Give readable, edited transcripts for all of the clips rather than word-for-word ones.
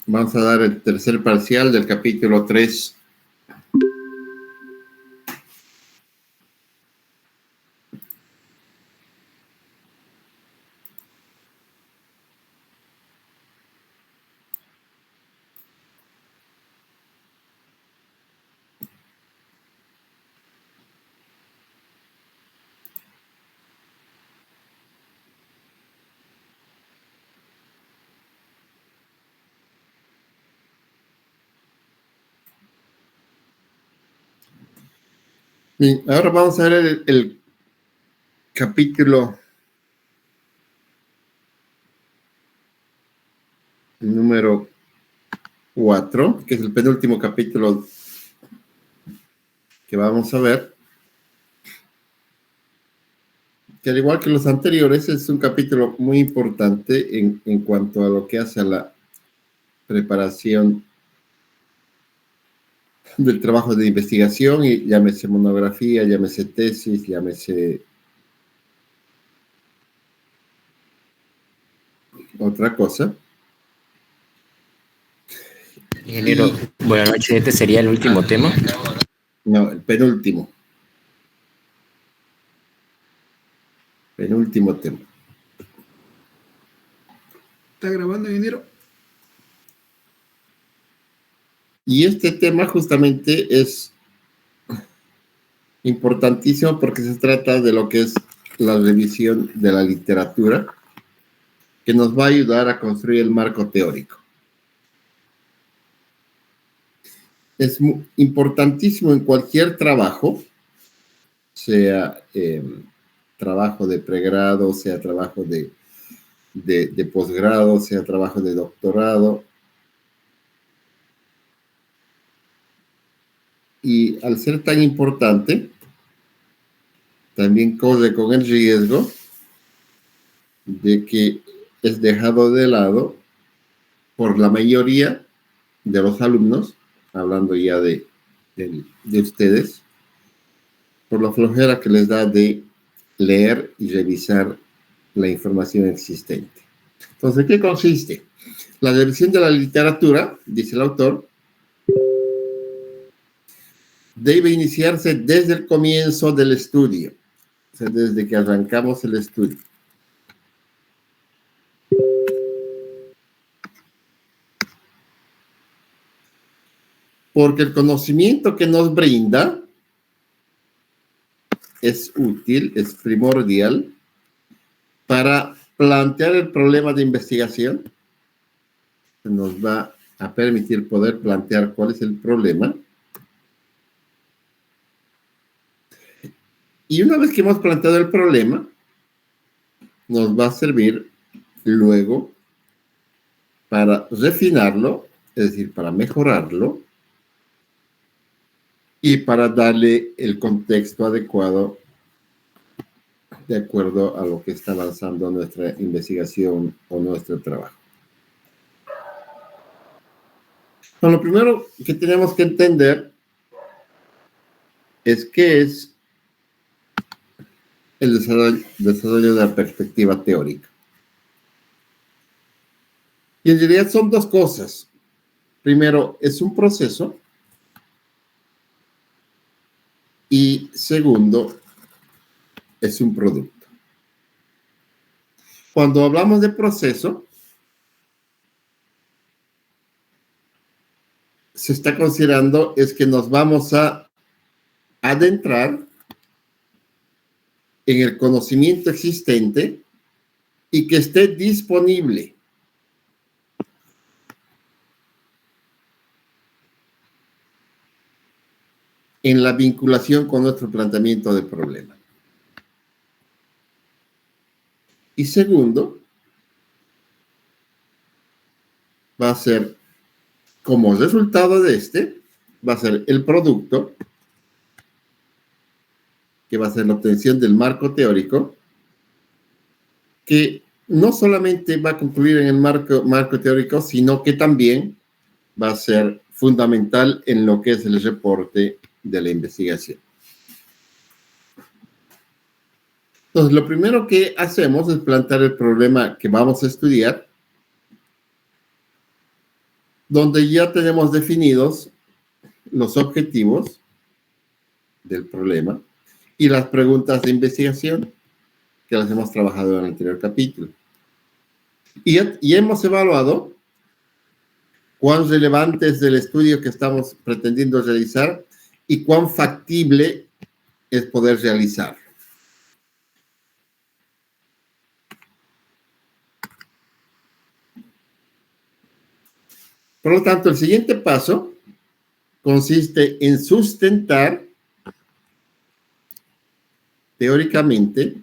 Vamos a dar el tercer parcial del capítulo 3. Bien, ahora vamos a ver el capítulo número 4, que es el penúltimo capítulo que vamos a ver. Que al igual que los anteriores, es un capítulo muy importante en cuanto a lo que hace a la preparación del trabajo de investigación, y llámese monografía, llámese tesis, llámese otra cosa. Ingeniero, buenas noches. ¿Este sería el último tema? No, el penúltimo. Penúltimo tema. ¿Está grabando, ingeniero? Y este tema justamente es importantísimo porque se trata de lo que es la revisión de la literatura, que nos va a ayudar a construir el marco teórico. Es importantísimo en cualquier trabajo, sea trabajo de pregrado, sea trabajo de posgrado, sea trabajo de doctorado. Y al ser tan importante, también corre con el riesgo de que es dejado de lado por la mayoría de los alumnos, hablando ya de ustedes, por la flojera que les da de leer y revisar la información existente. Entonces, ¿en qué consiste? La revisión de la literatura, dice el autor, debe iniciarse desde el comienzo del estudio, o sea, desde que arrancamos el estudio. Porque el conocimiento que nos brinda es útil, es primordial para plantear el problema de investigación. Nos va a permitir poder plantear cuál es el problema. Y una vez que hemos planteado el problema, nos va a servir luego para refinarlo, es decir, para mejorarlo y para darle el contexto adecuado de acuerdo a lo que está avanzando nuestra investigación o nuestro trabajo. Bueno, lo primero que tenemos que entender es qué es el desarrollo de la perspectiva teórica. Y en realidad son dos cosas. Primero, es un proceso. Y segundo, es un producto. Cuando hablamos de proceso, se está considerando es que nos vamos a adentrar en el conocimiento existente y que esté disponible. En la vinculación con nuestro planteamiento de problema. Y segundo, va a ser, como resultado de va a ser el producto, que va a ser la obtención del marco teórico, que no solamente va a concluir en el marco teórico, sino que también va a ser fundamental en lo que es el reporte de la investigación. Entonces, lo primero que hacemos es plantear el problema que vamos a estudiar. donde ya tenemos definidos los objetivos del problema y las preguntas de investigación que las hemos trabajado en el anterior capítulo. Y hemos evaluado cuán relevante es el estudio que estamos pretendiendo realizar y cuán factible es poder realizarlo. Por lo tanto, el siguiente paso consiste en sustentar teóricamente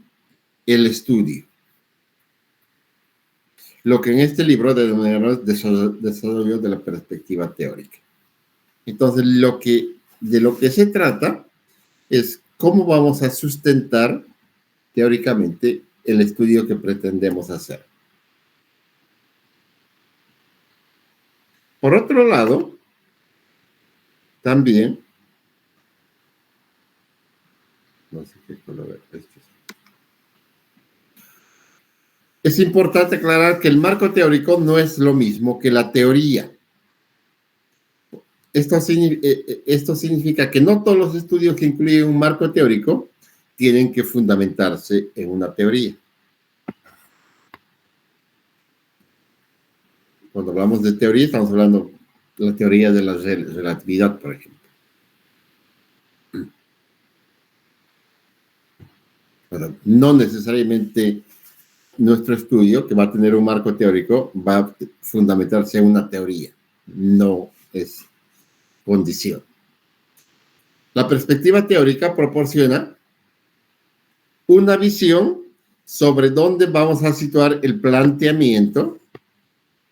el estudio. Lo que en este libro denominamos desarrollo de la perspectiva teórica. Entonces, de lo que se trata es cómo vamos a sustentar teóricamente el estudio que pretendemos hacer. Por otro lado, también, no sé qué color es. Es importante aclarar que el marco teórico no es lo mismo que la teoría. Esto significa que no todos los estudios que incluyen un marco teórico tienen que fundamentarse en una teoría. Cuando hablamos de teoría, estamos hablando de la teoría de la relatividad, por ejemplo. Pero no necesariamente nuestro estudio, que va a tener un marco teórico, va a fundamentarse en una teoría. No es condición. La perspectiva teórica proporciona una visión sobre dónde vamos a situar el planteamiento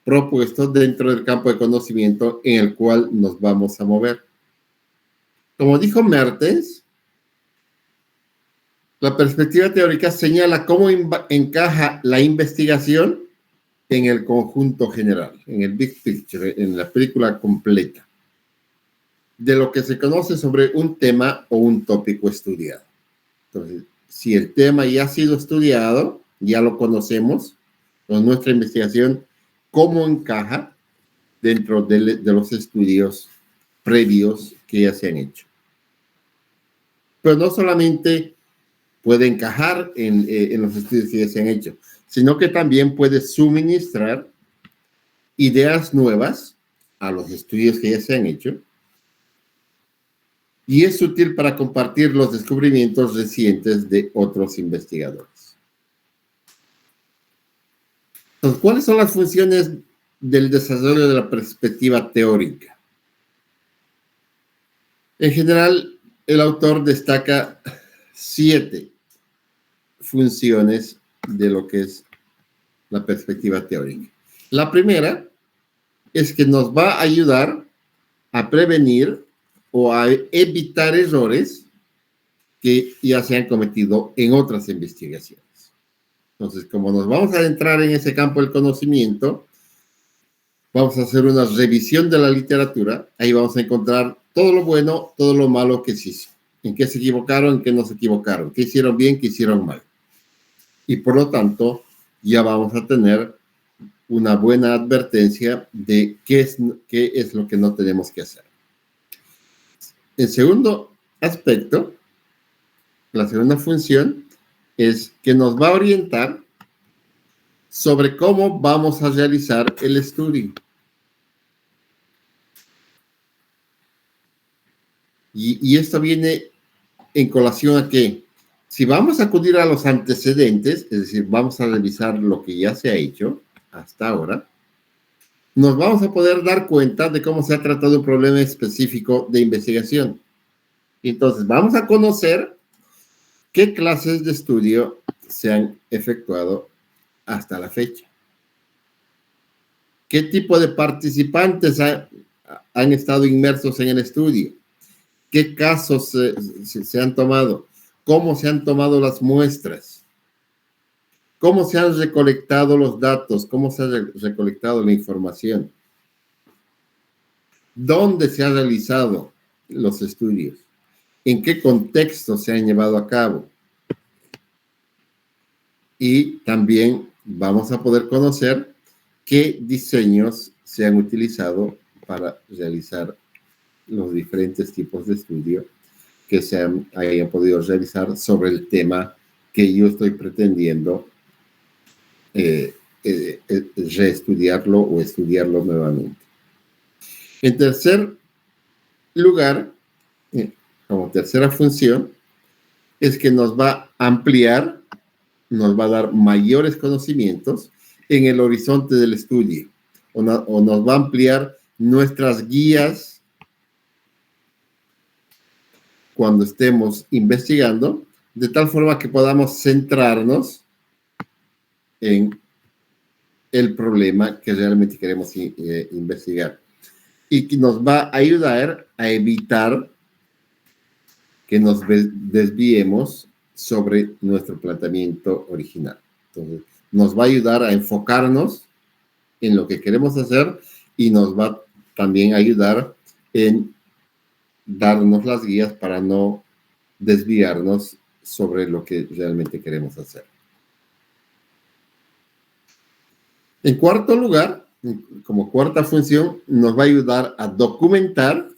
propuesto dentro del campo de conocimiento en el cual nos vamos a mover. Como dijo Mertens, la perspectiva teórica señala cómo encaja la investigación en el conjunto general, en el big picture, en la película completa, de lo que se conoce sobre un tema o un tópico estudiado. Entonces, si el tema ya ha sido estudiado, ya lo conocemos, con nuestra investigación, cómo encaja dentro de los estudios previos que ya se han hecho. Pero no solamente puede encajar en los estudios que ya se han hecho, sino que también puede suministrar ideas nuevas a los estudios que ya se han hecho y es útil para compartir los descubrimientos recientes de otros investigadores. Entonces, ¿cuáles son las funciones del desarrollo de la perspectiva teórica? En general, el autor destaca 7 funciones de lo que es la perspectiva teórica. La primera es que nos va a ayudar a prevenir o a evitar errores que ya se han cometido en otras investigaciones. Entonces, como nos vamos a adentrar en ese campo del conocimiento, vamos a hacer una revisión de la literatura. Ahí vamos a encontrar todo lo bueno, todo lo malo que se hizo. En qué se equivocaron, en qué no se equivocaron, qué hicieron bien, qué hicieron mal. Y por lo tanto, ya vamos a tener una buena advertencia de qué es lo que no tenemos que hacer. El segundo aspecto, la segunda función, es que nos va a orientar sobre cómo vamos a realizar el estudio. Y esto viene en colación a que si vamos a acudir a los antecedentes, es decir, vamos a revisar lo que ya se ha hecho hasta ahora, nos vamos a poder dar cuenta de cómo se ha tratado un problema específico de investigación. Entonces, vamos a conocer qué clases de estudio se han efectuado hasta la fecha. ¿Qué tipo de participantes han estado inmersos en el estudio? ¿Qué casos se han tomado? ¿Cómo se han tomado las muestras? ¿Cómo se han recolectado los datos? ¿Cómo se ha recolectado la información? ¿Dónde se han realizado los estudios? ¿En qué contexto se han llevado a cabo? Y también vamos a poder conocer qué diseños se han utilizado para realizar los diferentes tipos de estudio que se hayan podido realizar sobre el tema que yo estoy pretendiendo reestudiarlo o estudiarlo nuevamente. En tercer lugar, como tercera función, es que nos va a ampliar, nos va a dar mayores conocimientos en el horizonte del estudio, o nos va a ampliar nuestras guías cuando estemos investigando, de tal forma que podamos centrarnos en el problema que realmente queremos investigar. Y que nos va a ayudar a evitar que nos desviemos sobre nuestro planteamiento original. Entonces, nos va a ayudar a enfocarnos en lo que queremos hacer y nos va también a ayudar en darnos las guías para no desviarnos sobre lo que realmente queremos hacer. En cuarto lugar, como cuarta función, nos va a ayudar a documentar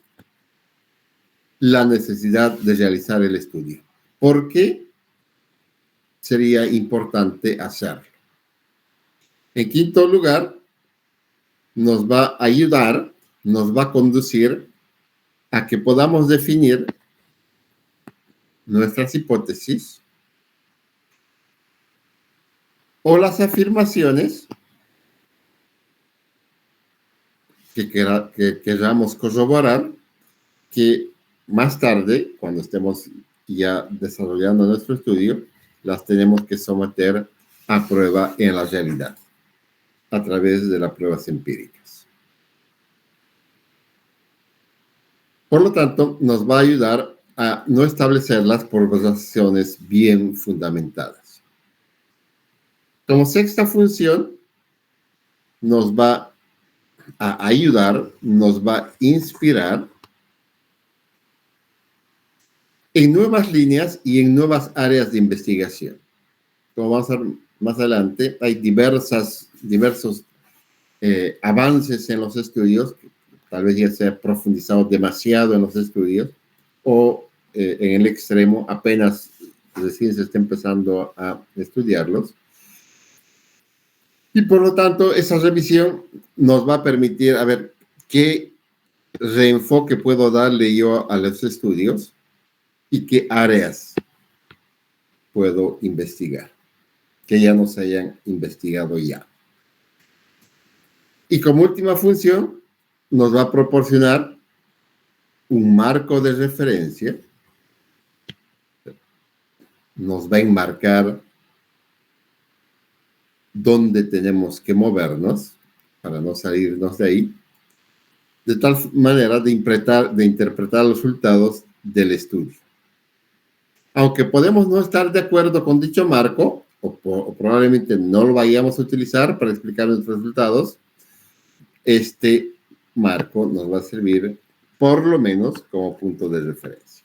la necesidad de realizar el estudio. ¿Por qué sería importante hacerlo? En quinto lugar, nos va a ayudar, nos va a conducir a que podamos definir nuestras hipótesis o las afirmaciones que queramos corroborar, que más tarde, cuando estemos ya desarrollando nuestro estudio, las tenemos que someter a prueba en la realidad, a través de las pruebas empíricas. Por lo tanto, nos va a ayudar a no establecerlas por razones bien fundamentadas. Como sexta función, nos va a ayudar, nos va a inspirar en nuevas líneas y en nuevas áreas de investigación. Como vamos a ver más adelante, hay diversos avances en los estudios, tal vez ya se ha profundizado demasiado en los estudios, o en el extremo apenas recién se está empezando a estudiarlos. Y por lo tanto, esa revisión nos va a permitir a ver qué reenfoque puedo darle yo a los estudios y qué áreas puedo investigar, que ya no se hayan investigado ya. Y como última función, nos va a proporcionar un marco de referencia, nos va a enmarcar dónde tenemos que movernos para no salirnos de ahí, de tal manera de interpretar los resultados del estudio. Aunque podemos no estar de acuerdo con dicho marco, o probablemente no lo vayamos a utilizar para explicar nuestros resultados, este marco nos va a servir por lo menos como punto de referencia.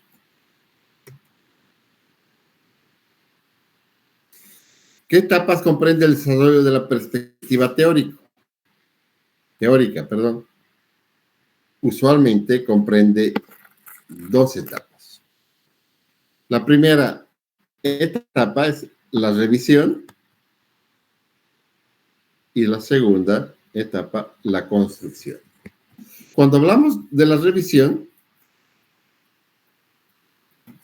¿Qué etapas comprende el desarrollo de la perspectiva teórica? Usualmente comprende dos etapas. La primera etapa es la revisión y la segunda etapa, la construcción. Cuando hablamos de la revisión,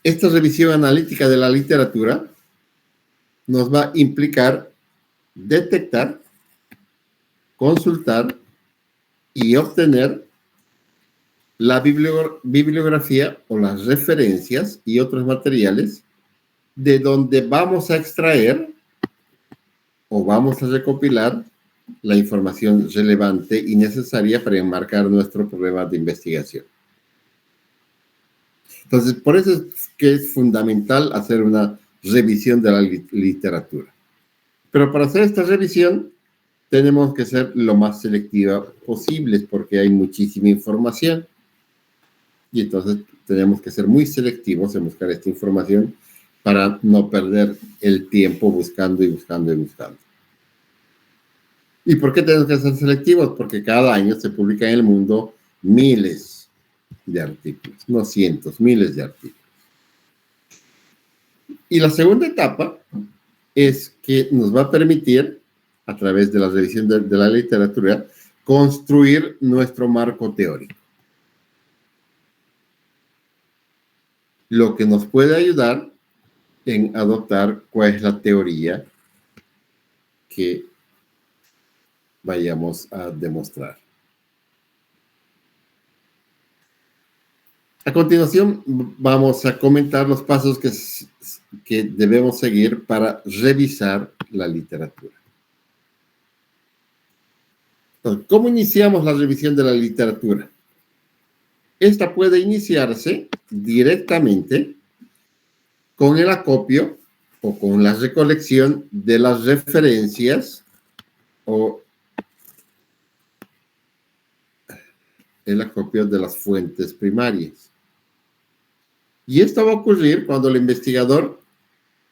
esta revisión analítica de la literatura nos va a implicar detectar, consultar y obtener la bibliografía o las referencias y otros materiales de donde vamos a extraer o vamos a recopilar la información relevante y necesaria para enmarcar nuestro problema de investigación. Entonces, por eso es que es fundamental hacer una revisión de la literatura. Pero para hacer esta revisión, tenemos que ser lo más selectiva posible porque hay muchísima información. Y entonces tenemos que ser muy selectivos en buscar esta información para no perder el tiempo buscando y buscando y buscando. ¿Y por qué tenemos que ser selectivos? Porque cada año se publican en el mundo miles de artículos, no cientos, miles de artículos. Y la segunda etapa es que nos va a permitir, a través de la revisión de la literatura, construir nuestro marco teórico. Lo que nos puede ayudar en adoptar cuál es la teoría que vayamos a demostrar. A continuación, vamos a comentar los pasos que debemos seguir para revisar la literatura. Entonces, ¿cómo iniciamos la revisión de la literatura? Esta puede iniciarse directamente con el acopio o con la recolección de las referencias o el acopio de las fuentes primarias. Y esto va a ocurrir cuando el investigador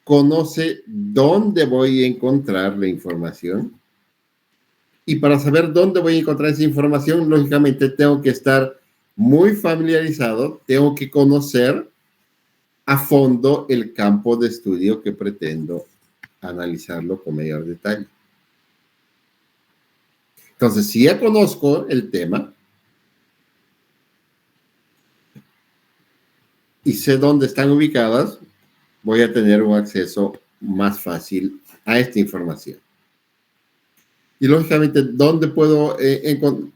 conoce dónde voy a encontrar la información. Y para saber dónde voy a encontrar esa información, lógicamente tengo que estar muy familiarizado, tengo que conocer a fondo el campo de estudio que pretendo analizarlo con mayor detalle. Entonces, si ya conozco el tema y sé dónde están ubicadas, voy a tener un acceso más fácil a esta información. Y lógicamente, ¿dónde puedo encontrar?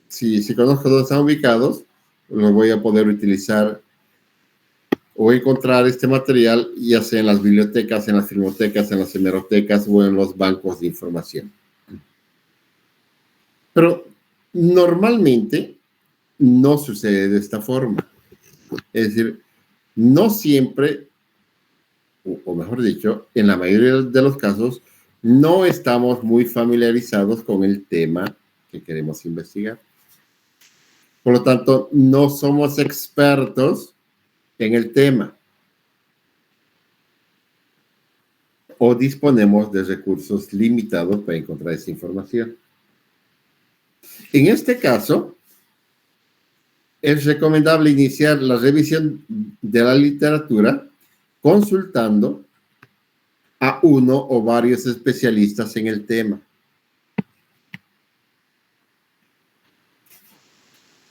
Si conozco dónde están ubicados, lo voy a poder utilizar o encontrar este material, ya sea en las bibliotecas, en las filmotecas, en las hemerotecas o en los bancos de información. Pero normalmente no sucede de esta forma. Es decir, no siempre, o mejor dicho, en la mayoría de los casos, no estamos muy familiarizados con el tema que queremos investigar. Por lo tanto, no somos expertos en el tema o disponemos de recursos limitados para encontrar esa información. En este caso, es recomendable iniciar la revisión de la literatura consultando a uno o varios especialistas en el tema.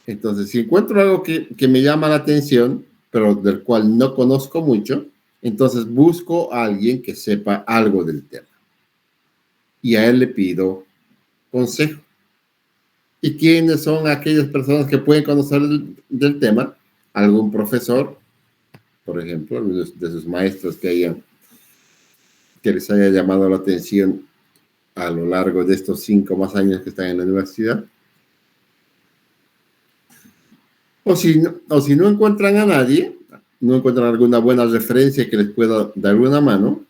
Entonces, si encuentro algo que me llama la atención, pero del cual no conozco mucho, entonces busco a alguien que sepa algo del tema. Y a él le pido consejo. ¿Y quiénes son aquellas personas que pueden conocer del tema? Algún profesor, por ejemplo, de sus maestros que les haya llamado la atención a lo largo de estos 5 más años que están en la universidad. O si no encuentran a nadie, no encuentran alguna buena referencia que les pueda dar una mano,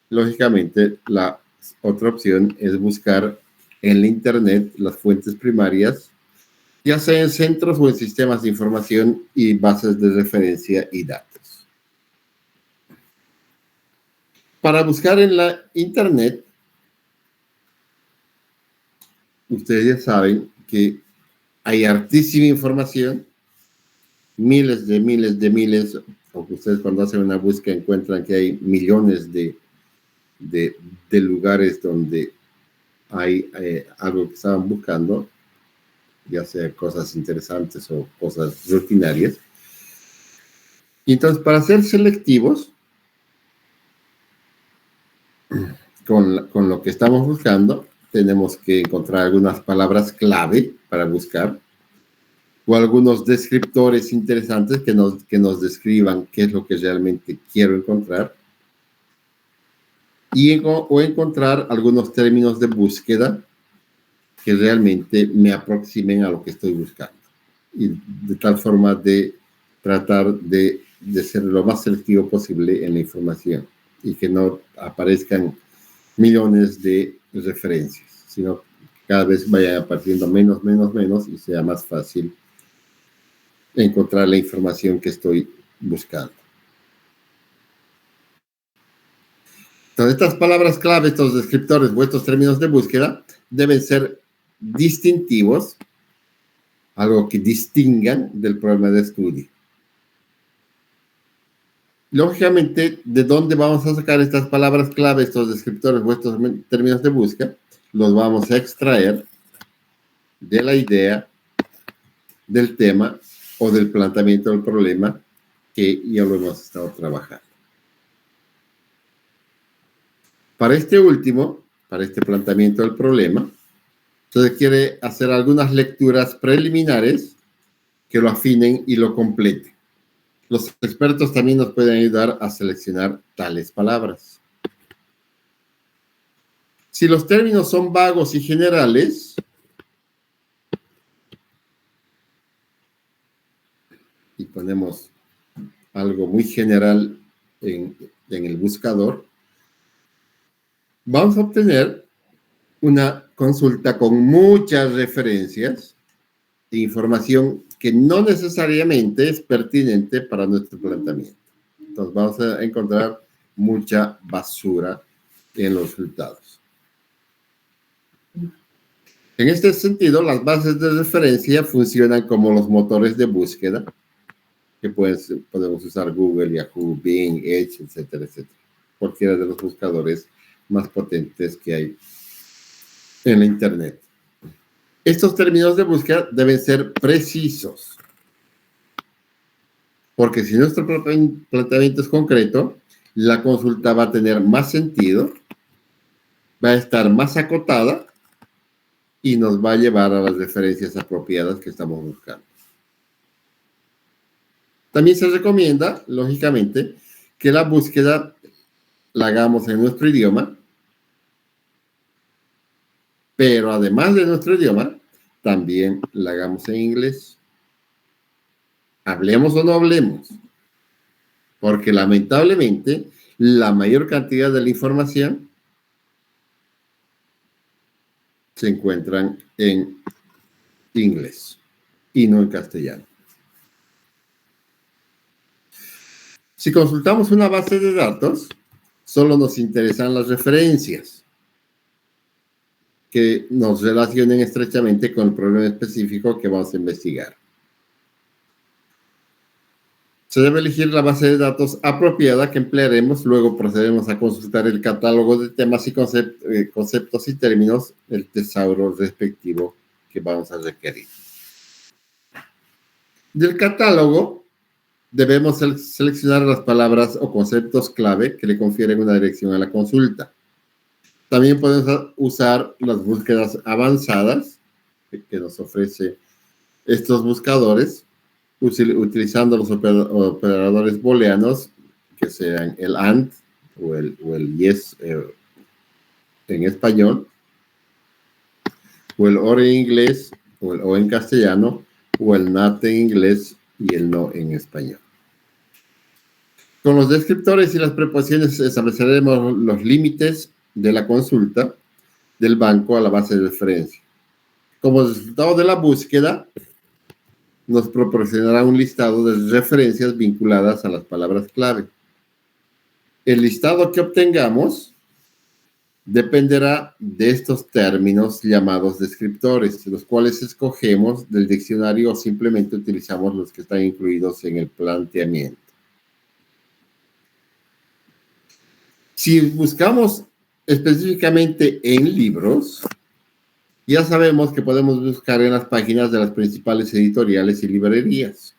lógicamente la otra opción es buscar en la internet las fuentes primarias, ya sea en centros o en sistemas de información y bases de referencia y datos. Para buscar en la internet, ustedes ya saben que hay hartísima información, miles, o que ustedes cuando hacen una búsqueda encuentran que hay millones de lugares donde hay algo que estaban buscando, ya sea cosas interesantes o cosas rutinarias. Y entonces, para ser selectivos con lo que estamos buscando, tenemos que encontrar algunas palabras clave para buscar o algunos descriptores interesantes que nos describan qué es lo que realmente quiero encontrar o encontrar algunos términos de búsqueda que realmente me aproximen a lo que estoy buscando y de tal forma de tratar de ser lo más selectivo posible en la información y que no aparezcan millones de referencias, sino que cada vez vayan apareciendo menos y sea más fácil encontrar la información que estoy buscando. Entonces, estas palabras clave, estos descriptores o estos términos de búsqueda deben ser distintivos, algo que distingan del problema de estudio. Lógicamente, ¿de dónde vamos a sacar estas palabras clave, estos descriptores o estos términos de búsqueda? Los vamos a extraer de la idea, del tema o del planteamiento del problema que ya lo hemos estado trabajando. Para este último, para este planteamiento del problema, se requiere hacer algunas lecturas preliminares que lo afinen y lo completen. Los expertos también nos pueden ayudar a seleccionar tales palabras. Si los términos son vagos y generales, y ponemos algo muy general en el buscador, vamos a obtener una consulta con muchas referencias e información que no necesariamente es pertinente para nuestro planteamiento. Entonces vamos a encontrar mucha basura en los resultados. En este sentido, las bases de referencia funcionan como los motores de búsqueda, que podemos usar Google, Yahoo, Bing, Edge, etcétera, etcétera. Cualquiera de los buscadores más potentes que hay en la Internet. Estos términos de búsqueda deben ser precisos, porque si nuestro planteamiento es concreto, la consulta va a tener más sentido, va a estar más acotada y nos va a llevar a las referencias apropiadas que estamos buscando. También se recomienda, lógicamente, que la búsqueda la hagamos en nuestro idioma, pero además de nuestro idioma, también la hagamos en inglés. Hablemos o no hablemos, porque lamentablemente la mayor cantidad de la información se encuentran en inglés y no en castellano. Si consultamos una base de datos, solo nos interesan las referencias que nos relacionen estrechamente con el problema específico que vamos a investigar. Se debe elegir la base de datos apropiada que emplearemos, luego procedemos a consultar el catálogo de temas y conceptos y términos del tesauro respectivo que vamos a requerir. Del catálogo debemos seleccionar las palabras o conceptos clave que le confieren una dirección a la consulta. También podemos usar las búsquedas avanzadas que nos ofrece estos buscadores, utilizando los operadores booleanos, que sean el AND o el YES en español, o el OR en inglés, o el O en castellano, o el NOT en inglés y el NO en español. Con los descriptores y las preposiciones estableceremos los límites de la consulta del banco a la base de referencia. Como resultado de la búsqueda, nos proporcionará un listado de referencias vinculadas a las palabras clave. El listado que obtengamos dependerá de estos términos llamados descriptores, los cuales escogemos del diccionario o simplemente utilizamos los que están incluidos en el planteamiento. Si buscamos específicamente en libros, ya sabemos que podemos buscar en las páginas de las principales editoriales y librerías,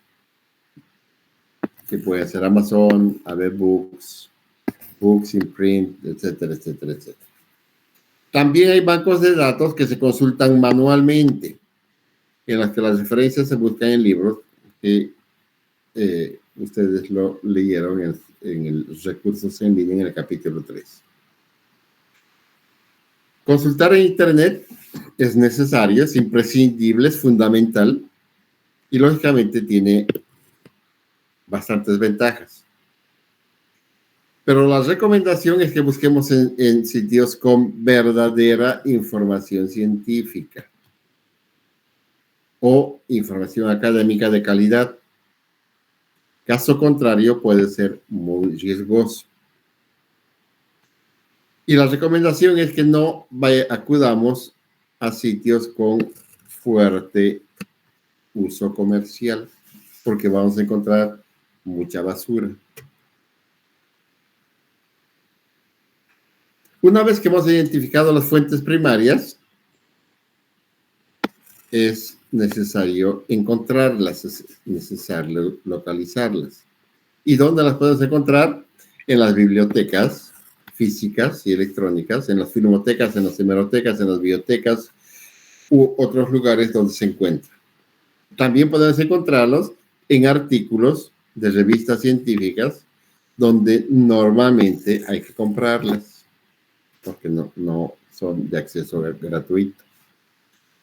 que puede ser Amazon, AB Books, Books in Print, etcétera, etcétera, etcétera. También hay bancos de datos que se consultan manualmente, en las que las referencias se buscan en libros que ustedes lo leyeron en el recursos en línea en el capítulo 3. Consultar en Internet es necesario, es imprescindible, es fundamental y lógicamente tiene bastantes ventajas. Pero la recomendación es que busquemos en sitios con verdadera información científica o información académica de calidad. Caso contrario, puede ser muy riesgoso. Y la recomendación es que no acudamos a sitios con fuerte uso comercial, porque vamos a encontrar mucha basura. Una vez que hemos identificado las fuentes primarias, es necesario encontrarlas, es necesario localizarlas. ¿Y dónde las podemos encontrar? En las bibliotecas físicas y electrónicas, en las filmotecas, en las hemerotecas, en las bibliotecas u otros lugares donde se encuentran. También podemos encontrarlos en artículos de revistas científicas donde normalmente hay que comprarlas porque no son de acceso gratuito.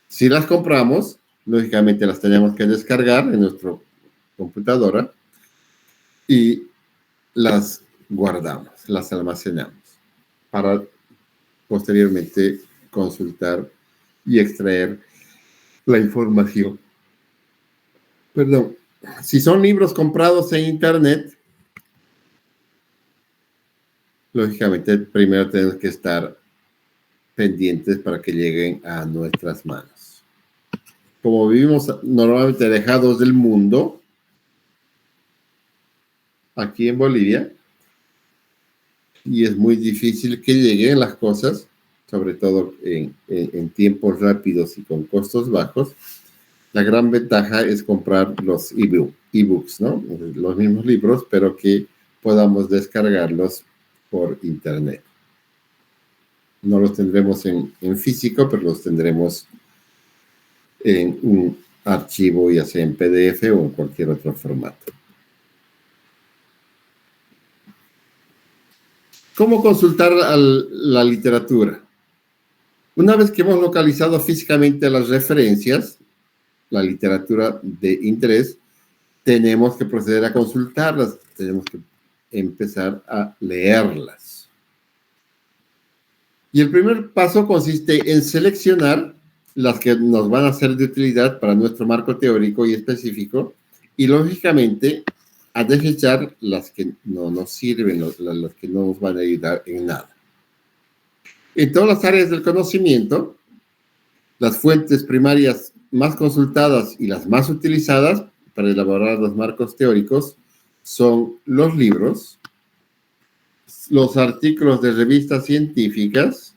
Si las compramos, lógicamente las tenemos que descargar en nuestra computadora y las guardamos, las almacenamos para posteriormente consultar y extraer la información. Perdón, si son libros comprados en internet, lógicamente primero tenemos que estar pendientes para que lleguen a nuestras manos. Como vivimos normalmente alejados del mundo, aquí en Bolivia, y es muy difícil que lleguen las cosas, sobre todo en tiempos rápidos y con costos bajos, la gran ventaja es comprar los ebooks, ¿no? Los mismos libros, pero que podamos descargarlos por internet. No los tendremos en físico, pero los tendremos en un archivo, ya sea en PDF o en cualquier otro formato. ¿Cómo consultar la literatura? Una vez que hemos localizado físicamente las referencias, la literatura de interés, tenemos que proceder a consultarlas, tenemos que empezar a leerlas. Y el primer paso consiste en seleccionar las que nos van a ser de utilidad para nuestro marco teórico y específico, y lógicamente a desechar las que no nos sirven, las que no nos van a ayudar en nada. En todas las áreas del conocimiento, las fuentes primarias más consultadas y las más utilizadas para elaborar los marcos teóricos son los libros, los artículos de revistas científicas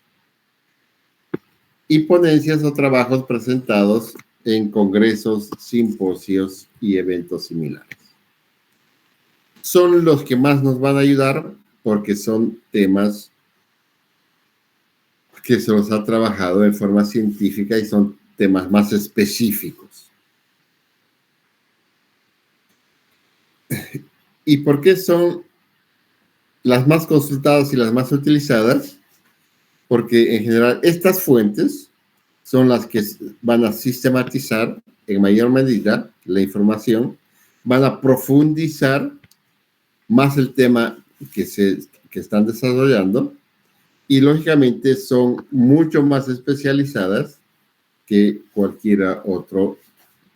y ponencias o trabajos presentados en congresos, simposios y eventos similares. Son los que más nos van a ayudar porque son temas que se los ha trabajado en forma científica y son temas más específicos. ¿Y por qué son las más consultadas y las más utilizadas? Porque en general estas fuentes son las que van a sistematizar en mayor medida la información, van a profundizar más el tema que están desarrollando y lógicamente son mucho más especializadas que cualquier otro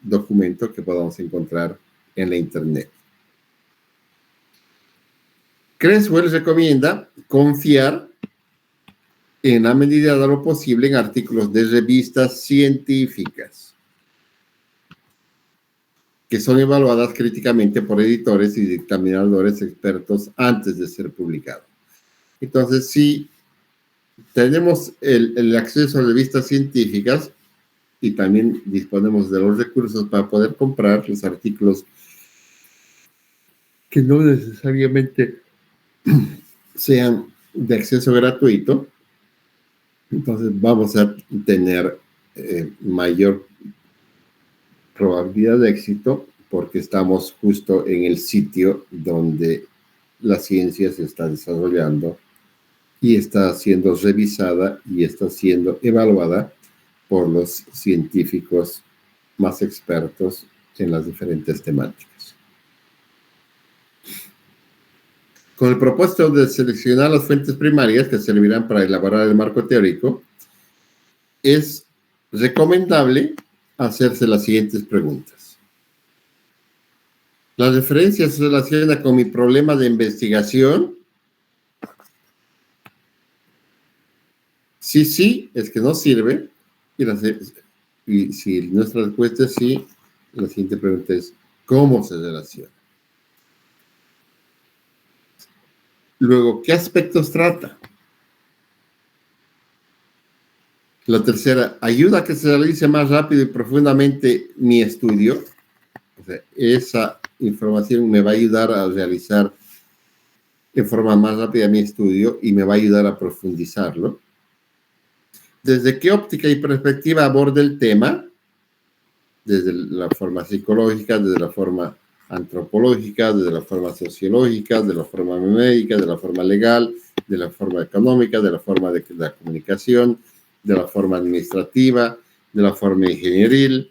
documento que podamos encontrar en la internet. Creswell recomienda confiar en la medida de lo posible en artículos de revistas científicas que son evaluadas críticamente por editores y dictaminadores expertos antes de ser publicados. Entonces, si tenemos el acceso a revistas científicas y también disponemos de los recursos para poder comprar los artículos que no necesariamente sean de acceso gratuito, entonces vamos a tener mayor probabilidad de éxito porque estamos justo en el sitio donde la ciencia se está desarrollando y está siendo revisada y está siendo evaluada por los científicos más expertos en las diferentes temáticas. Con el propósito de seleccionar las fuentes primarias que servirán para elaborar el marco teórico, es recomendable hacerse las siguientes preguntas. ¿La referencia se relaciona con mi problema de investigación? Sí, es que no sirve. Y si nuestra respuesta es sí, la siguiente pregunta es, ¿cómo se relaciona? Luego, ¿qué aspectos trata? La tercera, ¿ayuda a que se realice más rápido y profundamente mi estudio? O sea, esa información me va a ayudar a realizar en forma más rápida mi estudio y me va a ayudar a profundizarlo. ¿Desde qué óptica y perspectiva aborda el tema? Desde la forma psicológica, desde la forma antropológica, desde la forma sociológica, de la forma médica, de la forma legal, de la forma económica, de la forma de la comunicación, de la forma administrativa, de la forma ingenieril,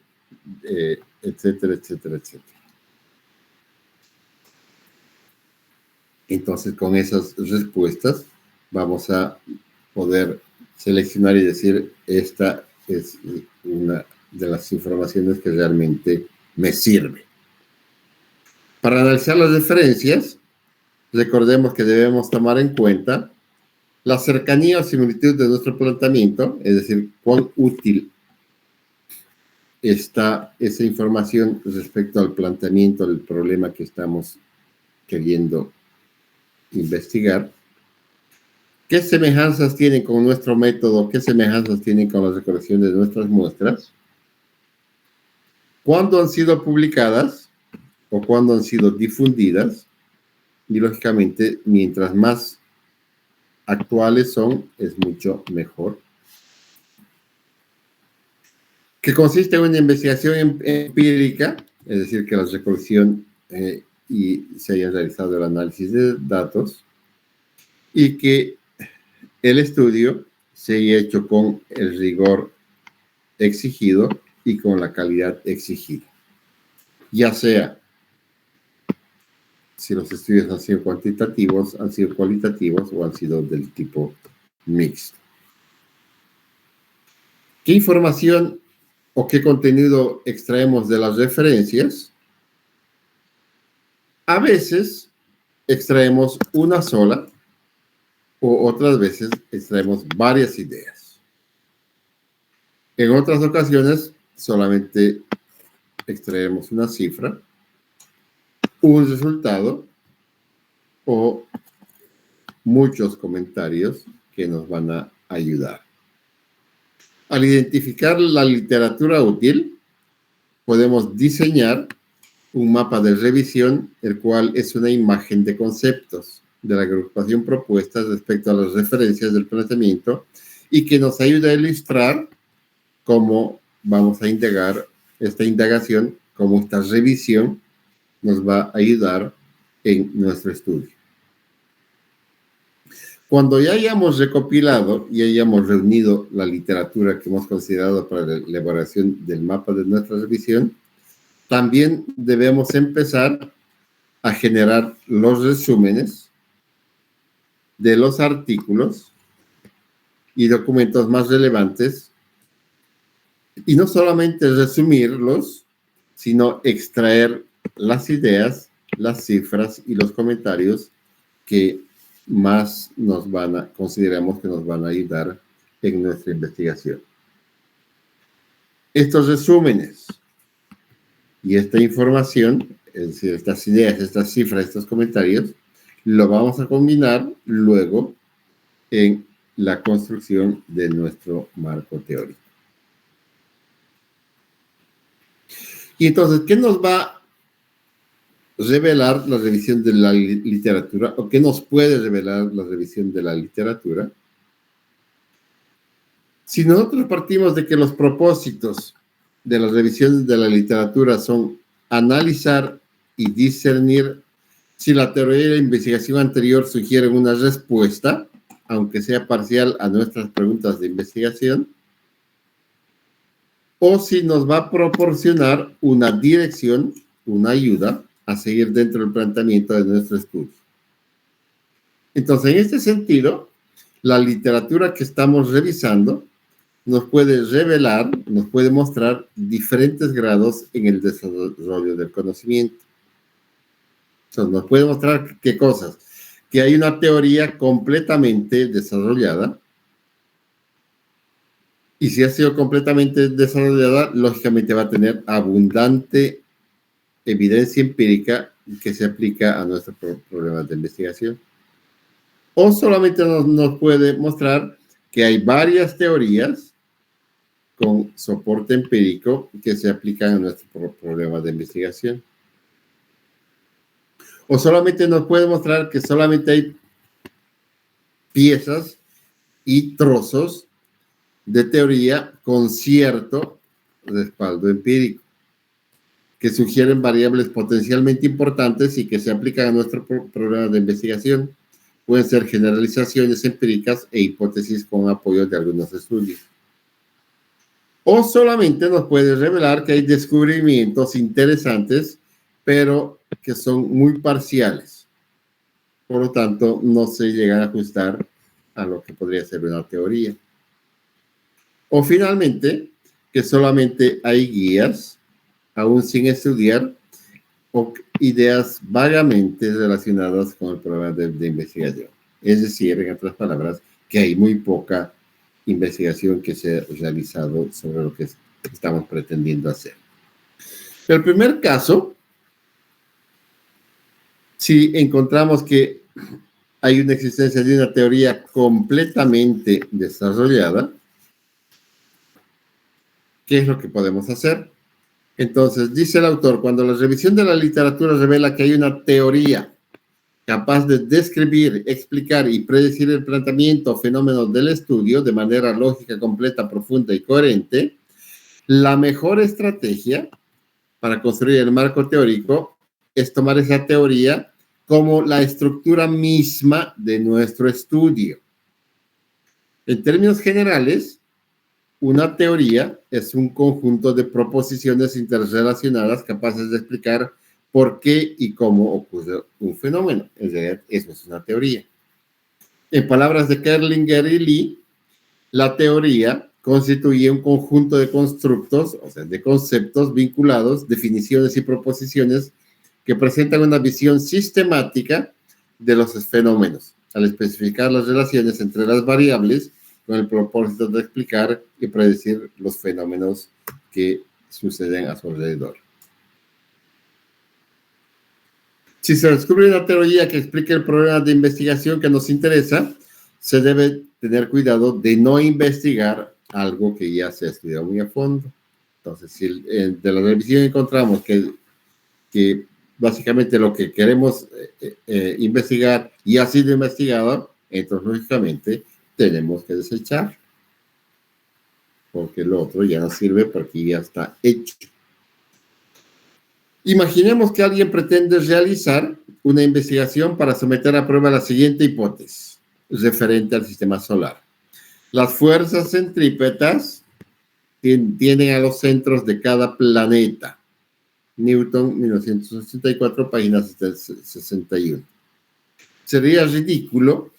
etcétera, etcétera, etcétera. Entonces, con esas respuestas vamos a poder seleccionar y decir, esta es una de las informaciones que realmente me sirve. Para analizar las referencias, recordemos que debemos tomar en cuenta la cercanía o similitud de nuestro planteamiento, es decir, cuán útil está esa información respecto al planteamiento del problema que estamos queriendo investigar. ¿Qué semejanzas tienen con nuestro método? ¿Qué semejanzas tienen con la recolección de nuestras muestras? ¿Cuándo han sido publicadas o cuándo han sido difundidas? Y lógicamente, mientras más actuales son, es mucho mejor. Que consiste en una investigación empírica, es decir, que la recolección y se haya realizado el análisis de datos, y que el estudio se haya hecho con el rigor exigido y con la calidad exigida. Ya sea si los estudios han sido cuantitativos, han sido cualitativos o han sido del tipo mixto. ¿Qué información o qué contenido extraemos de las referencias? A veces extraemos una sola o otras veces extraemos varias ideas. En otras ocasiones solamente extraemos una cifra, un resultado o muchos comentarios que nos van a ayudar. Al identificar la literatura útil, podemos diseñar un mapa de revisión, el cual es una imagen de conceptos de la agrupación propuesta respecto a las referencias del planteamiento y que nos ayuda a ilustrar cómo vamos a indagar esta indagación, cómo esta revisión nos va a ayudar en nuestro estudio. Cuando ya hayamos recopilado y hayamos reunido la literatura que hemos considerado para la elaboración del mapa de nuestra revisión, también debemos empezar a generar los resúmenes de los artículos y documentos más relevantes, y no solamente resumirlos, sino extraer las ideas, las cifras y los comentarios que más consideramos que nos van a ayudar en nuestra investigación. Estos resúmenes y esta información, es decir, estas ideas, estas cifras, estos comentarios, lo vamos a combinar luego en la construcción de nuestro marco teórico. Y entonces, ¿qué nos va a revelar la revisión de la literatura o qué nos puede revelar la revisión de la literatura? Si nosotros partimos de que los propósitos de la revisión de la literatura son analizar y discernir si la teoría de la investigación anterior sugiere una respuesta, aunque sea parcial, a nuestras preguntas de investigación, o si nos va a proporcionar una dirección, una ayuda a seguir dentro del planteamiento de nuestro estudio. Entonces, en este sentido, la literatura que estamos revisando nos puede revelar, nos puede mostrar diferentes grados en el desarrollo del conocimiento. Entonces, nos puede mostrar qué cosas, que hay una teoría completamente desarrollada, Y si ha sido completamente desarrollada, lógicamente va a tener abundante evidencia empírica que se aplica a nuestros problemas de investigación. O solamente nos puede mostrar que hay varias teorías con soporte empírico que se aplican a nuestros problemas de investigación. O solamente nos puede mostrar que solamente hay piezas y trozos de teoría con cierto respaldo empírico, que sugieren variables potencialmente importantes y que se aplican a nuestros problemas de investigación. Pueden ser generalizaciones empíricas e hipótesis con apoyo de algunos estudios. O solamente nos puede revelar que hay descubrimientos interesantes, pero que son muy parciales. Por lo tanto, no se llegan a ajustar a lo que podría ser una teoría. O finalmente, que solamente hay guías, aún sin estudiar, o ideas vagamente relacionadas con el problema de investigación. Es decir, en otras palabras, que hay muy poca investigación que se ha realizado sobre lo que estamos pretendiendo hacer. El primer caso, si encontramos que hay una existencia de una teoría completamente desarrollada, ¿qué es lo que podemos hacer? Entonces, dice el autor, cuando la revisión de la literatura revela que hay una teoría capaz de describir, explicar y predecir el planteamiento o fenómenos del estudio de manera lógica, completa, profunda y coherente, la mejor estrategia para construir el marco teórico es tomar esa teoría como la estructura misma de nuestro estudio. En términos generales, una teoría es un conjunto de proposiciones interrelacionadas capaces de explicar por qué y cómo ocurre un fenómeno. En realidad, eso es una teoría. En palabras de Kerlinger y Lee, la teoría constituye un conjunto de constructos, o sea, de conceptos vinculados, definiciones y proposiciones que presentan una visión sistemática de los fenómenos, al especificar las relaciones entre las variables con el propósito de explicar y predecir los fenómenos que suceden a su alrededor. Si se descubre una teoría que explique el problema de investigación que nos interesa, se debe tener cuidado de no investigar algo que ya se ha estudiado muy a fondo. Entonces, si de la revisión encontramos que básicamente lo que queremos investigar ya ha sido investigado, entonces, lógicamente, tenemos que desechar, porque lo otro ya no sirve porque ya está hecho. Imaginemos que alguien pretende realizar una investigación para someter a prueba la siguiente hipótesis referente al sistema solar. Las fuerzas centrípetas tienden a los centros de cada planeta. Newton, 1984, página 61. Sería ridículo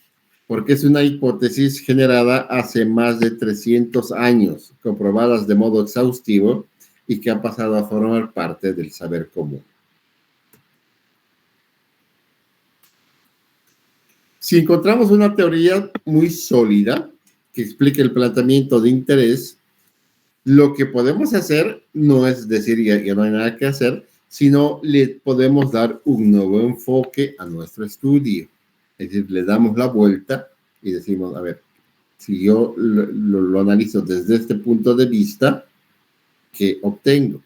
porque es una hipótesis generada hace más de 300 años, comprobadas de modo exhaustivo y que ha pasado a formar parte del saber común. Si encontramos una teoría muy sólida que explique el planteamiento de interés, lo que podemos hacer no es decir ya no hay nada que hacer, sino le podemos dar un nuevo enfoque a nuestro estudio. Es decir, le damos la vuelta y decimos, a ver, si yo lo analizo desde este punto de vista, ¿qué obtengo?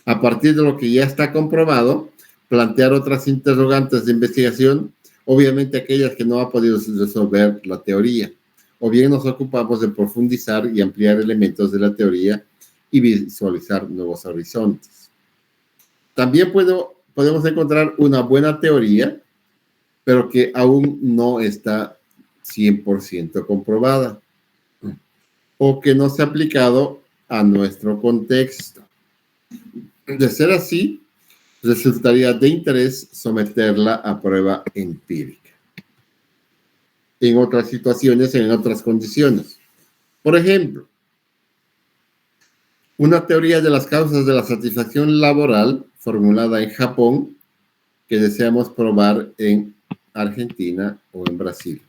A partir de lo que ya está comprobado, plantear otras interrogantes de investigación, obviamente aquellas que no ha podido resolver la teoría. O bien nos ocupamos de profundizar y ampliar elementos de la teoría y visualizar nuevos horizontes. También podemos encontrar una buena teoría, pero que aún no está 100% comprobada o que no se ha aplicado a nuestro contexto. De ser así, resultaría de interés someterla a prueba empírica. En otras situaciones, en otras condiciones. Por ejemplo, una teoría de las causas de la satisfacción laboral formulada en Japón que deseamos probar en Argentina o en Brasil.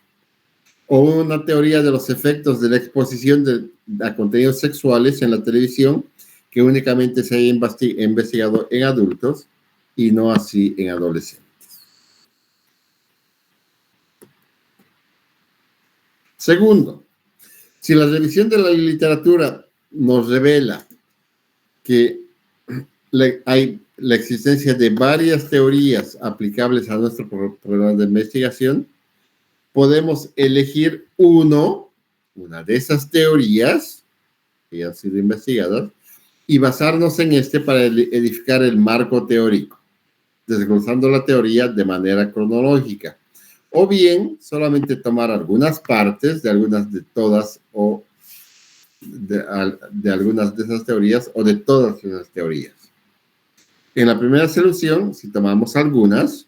o una teoría de los efectos de la exposición a contenidos sexuales en la televisión que únicamente se haya investigado en adultos y no así en adolescentes. Segundo, si la revisión de la literatura nos revela que hay la existencia de varias teorías aplicables a nuestro programa de investigación, podemos elegir una de esas teorías que han sido investigadas y basarnos en este para edificar el marco teórico, desglosando la teoría de manera cronológica, o bien solamente tomar algunas partes de algunas de todas o de algunas de esas teorías o de todas esas teorías. En la primera solución, si tomamos algunas,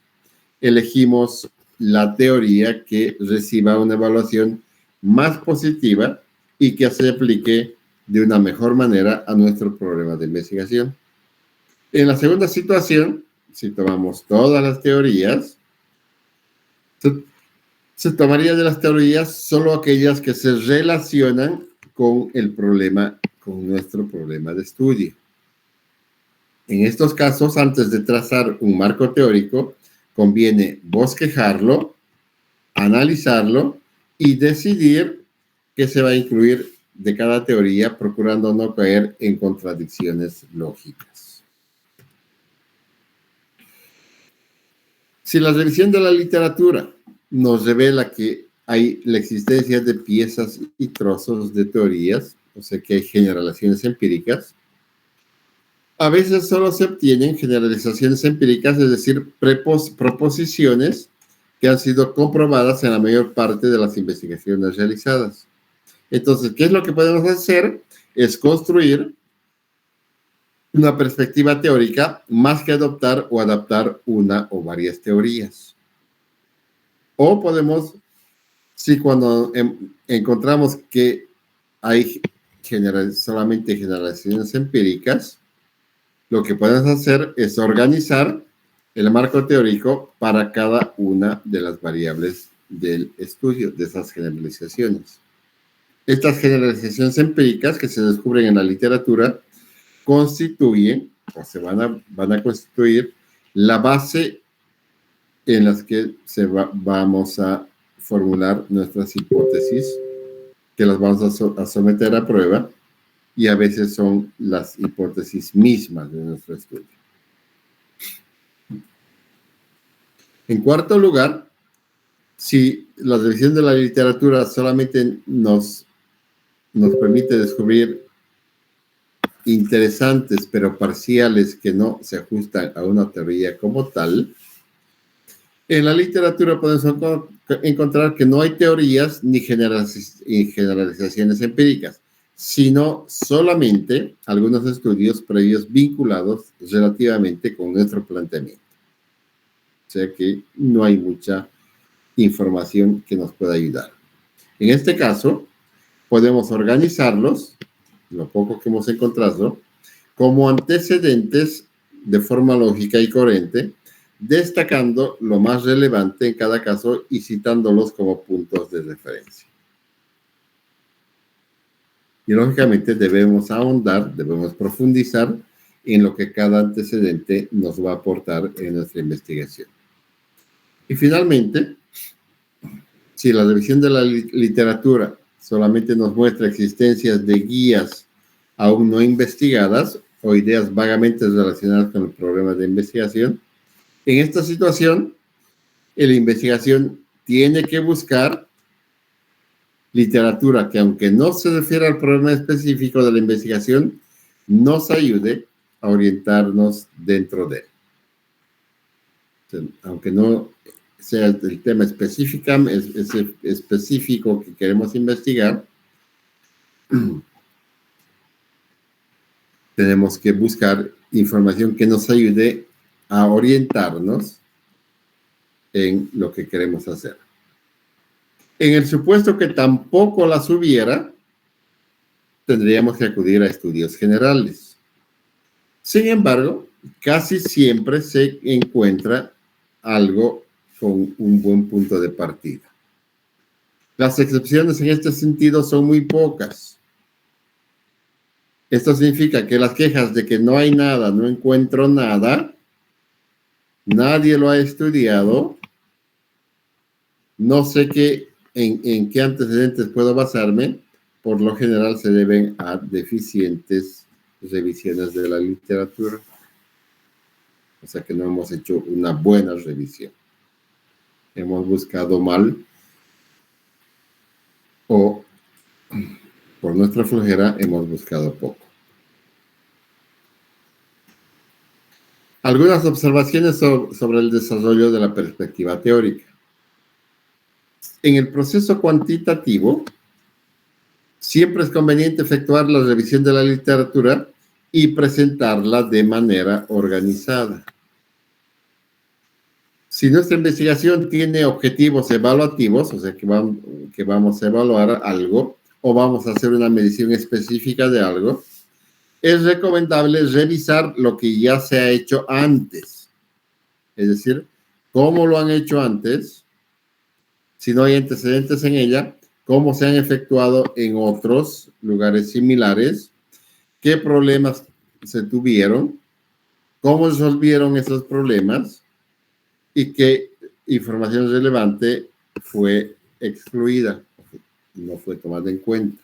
elegimos la teoría que reciba una evaluación más positiva y que se aplique de una mejor manera a nuestro problema de investigación. En la segunda situación, si tomamos todas las teorías, se tomaría de las teorías solo aquellas que se relacionan con el problema, con nuestro problema de estudio. En estos casos, antes de trazar un marco teórico, conviene bosquejarlo, analizarlo y decidir qué se va a incluir de cada teoría, procurando no caer en contradicciones lógicas. Si la revisión de la literatura nos revela que hay la existencia de piezas y trozos de teorías, o sea que hay generalizaciones empíricas, a veces solo se obtienen generalizaciones empíricas, es decir, proposiciones que han sido comprobadas en la mayor parte de las investigaciones realizadas. Entonces, ¿qué es lo que podemos hacer? Es construir una perspectiva teórica más que adoptar o adaptar una o varias teorías. O podemos, si cuando encontramos que hay solamente generalizaciones empíricas, lo que podemos hacer es organizar el marco teórico para cada una de las variables del estudio, de esas generalizaciones. Estas generalizaciones empíricas que se descubren en la literatura constituyen, o se van a constituir, la base en las que vamos a formular nuestras hipótesis, que las vamos a someter a prueba, y a veces son las hipótesis mismas de nuestro estudio. En cuarto lugar, si la revisión de la literatura solamente nos permite descubrir interesantes pero parciales que no se ajustan a una teoría como tal, en la literatura podemos encontrar que no hay teorías ni generalizaciones empíricas, sino solamente algunos estudios previos vinculados relativamente con nuestro planteamiento. O sea que no hay mucha información que nos pueda ayudar. En este caso, podemos organizarlos, lo poco que hemos encontrado, como antecedentes de forma lógica y coherente, destacando lo más relevante en cada caso y citándolos como puntos de referencia. Y lógicamente debemos ahondar, debemos profundizar en lo que cada antecedente nos va a aportar en nuestra investigación. Y finalmente, si la revisión de la literatura solamente nos muestra existencias de guías aún no investigadas o ideas vagamente relacionadas con el problema de investigación, en esta situación, la investigación tiene que buscar literatura que, aunque no se refiera al problema específico de la investigación, nos ayude a orientarnos dentro de él. Aunque no sea el tema específico que queremos investigar, tenemos que buscar información que nos ayude a orientarnos en lo que queremos hacer. En el supuesto que tampoco las hubiera, tendríamos que acudir a estudios generales. Sin embargo, casi siempre se encuentra algo con un buen punto de partida. Las excepciones en este sentido son muy pocas. Esto significa que las quejas de que no hay nada, no encuentro nada, nadie lo ha estudiado, no sé en qué antecedentes puedo basarme, por lo general se deben a deficientes revisiones de la literatura. O sea que no hemos hecho una buena revisión. Hemos buscado mal o por nuestra flojera hemos buscado poco. Algunas observaciones sobre el desarrollo de la perspectiva teórica. En el proceso cuantitativo, siempre es conveniente efectuar la revisión de la literatura y presentarla de manera organizada. Si nuestra investigación tiene objetivos evaluativos, o sea que vamos a evaluar algo o vamos a hacer una medición específica de algo, es recomendable revisar lo que ya se ha hecho antes. Es decir, cómo lo han hecho antes, si no hay antecedentes en ella, cómo se han efectuado en otros lugares similares, qué problemas se tuvieron, cómo resolvieron esos problemas y qué información relevante fue excluida, no fue tomada en cuenta.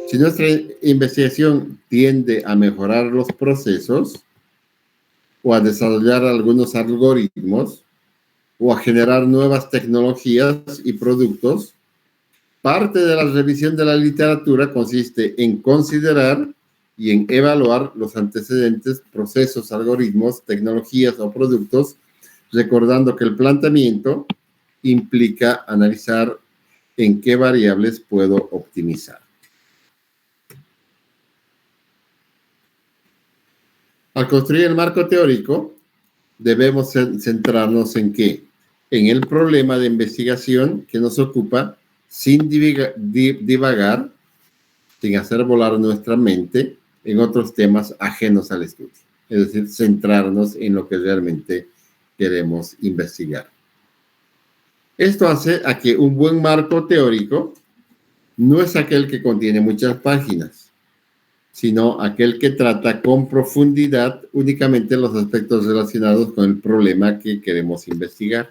Si nuestra investigación tiende a mejorar los procesos o a desarrollar algunos algoritmos o a generar nuevas tecnologías y productos, parte de la revisión de la literatura consiste en considerar y en evaluar los antecedentes, procesos, algoritmos, tecnologías o productos, recordando que el planteamiento implica analizar en qué variables puedo optimizar. Al construir el marco teórico, debemos centrarnos en qué? En el problema de investigación que nos ocupa sin divagar, sin hacer volar nuestra mente en otros temas ajenos al estudio. Es decir, centrarnos en lo que realmente queremos investigar. Esto hace a que un buen marco teórico no es aquel que contiene muchas páginas, sino aquel que trata con profundidad únicamente los aspectos relacionados con el problema que queremos investigar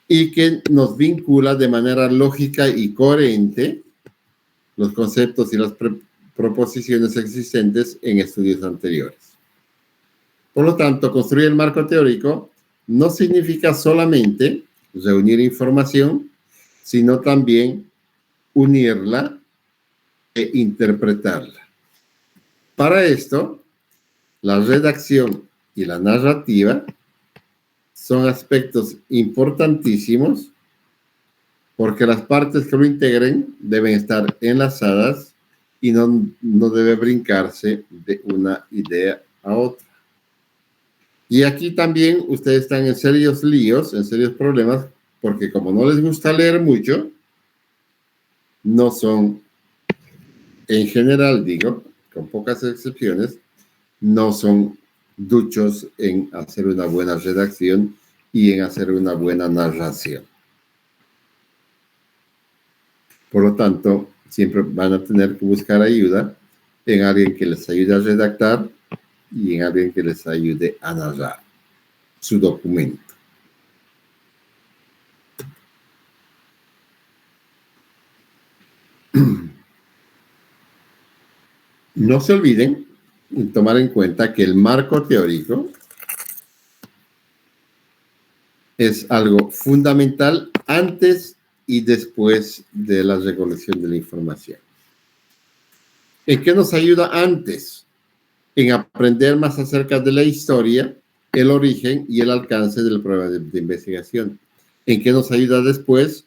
y que nos vincula de manera lógica y coherente los conceptos y las proposiciones existentes en estudios anteriores. Por lo tanto, construir el marco teórico no significa solamente reunir información, sino también unirla e interpretarla. Para esto, la redacción y la narrativa son aspectos importantísimos porque las partes que lo integren deben estar enlazadas y no debe brincarse de una idea a otra. Y aquí también ustedes están en serios líos, en serios problemas, porque como no les gusta leer mucho, no son, en general digo, con pocas excepciones, no son duchos en hacer una buena redacción y en hacer una buena narración. Por lo tanto, siempre van a tener que buscar ayuda en alguien que les ayude a redactar y en alguien que les ayude a narrar su documento. No se olviden de tomar en cuenta que el marco teórico es algo fundamental antes y después de la recolección de la información. ¿En qué nos ayuda antes? En aprender más acerca de la historia, el origen y el alcance del problema de investigación. ¿En qué nos ayuda después?